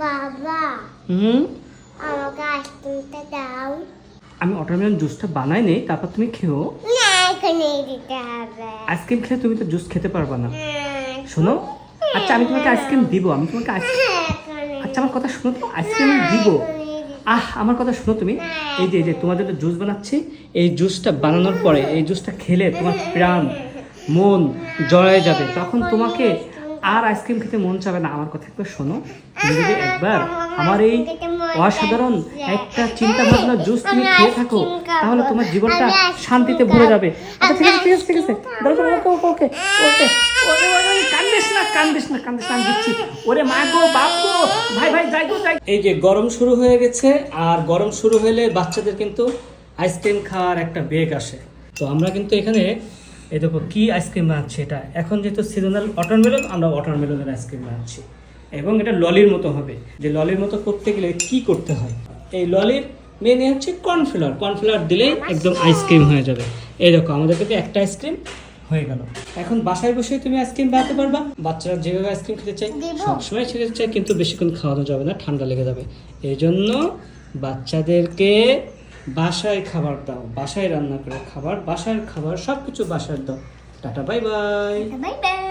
বাবা হুম আমাকে আইসক্রিমটা দাও। আমি ওয়াটারমেলন জুসটা বানাই নেই, তারপর তুমি খেও। না এখানে দিতে হবে। আইসক্রিম খেলে তুমি তো জুস খেতে পারবে না। শোনো, আচ্ছা আমি তোমাকে আইসক্রিম দিব, আমি তোমাকে আইসক্রিম, আচ্ছা আমার কথা শোনো তো, আইসক্রিম দিব। আমার কথা শোনো তুমি, এই যে তোমাদের তো জুস বানাচ্ছি, এই জুসটা বানানোর পরে এই জুসটা খেলে তোমার প্রাণ মন জড়ায় যাবে, তখন তোমাকে আর আইসক্রিম খেতে মন চাবে না। আমার কথা একবার শোনো, তুমি যদি একবার আমার এই অসাধারণ একটা চিন্তা ভাবনা জুস তুমি খেয়ে থাকো, তাহলে তোমার জীবনটা শান্তিতে ভরে যাবে। আচ্ছা ঠিক আছে ঠিক আছে ঠিক আছে, ওকে ওকে ওকে ওকে, কান্দিস না কান্দিস না কান্দিস না, আমি দিচ্ছি। ওরে মা গো বাপ গো, ভাই ভাই যাই গো যাই। এই যে গরম শুরু হয়ে গেছে, আর গরম শুরু হলে বাচ্চাদের কিন্তু আইসক্রিম খাওয়ার একটা বেগ আসে। তো আমরা কিন্তু এখানে এই দেখো কি আইসক্রিম বানাচ্ছি, এটা এখন যেহেতু সিজনাল ওয়াটারমেলন, আমরা ওয়াটারমেলনের আইসক্রিম বানাচ্ছি, এবং এটা ললির মতো হবে। যে ললির মতো করতে গেলে কি করতে হয়, এই ললির মেনে হচ্ছে কর্নফ্লাওয়ার, কর্নফ্লাওয়ার দিলেই একদম আইসক্রিম হয়ে যাবে। এই দেখো আমাদের কিন্তু একটা আইসক্রিম হয়ে গেল। এখন বাসায় বসে তুমি আইসক্রিম বানাতে পারবা। বাচ্চারা যেভাবে আইসক্রিম খেতে চায় সবসময় খেতে চায়, কিন্তু বেশিক্ষণ খাওয়ানো যাবে না, ঠান্ডা লেগে যাবে। এই জন্য বাচ্চাদেরকে বাসায় খাবার দাও, বাসায় রান্না করে খাবার, বাসার খাবার সব কিছু বাসায় দাও। Tata bye bye. Bye bye.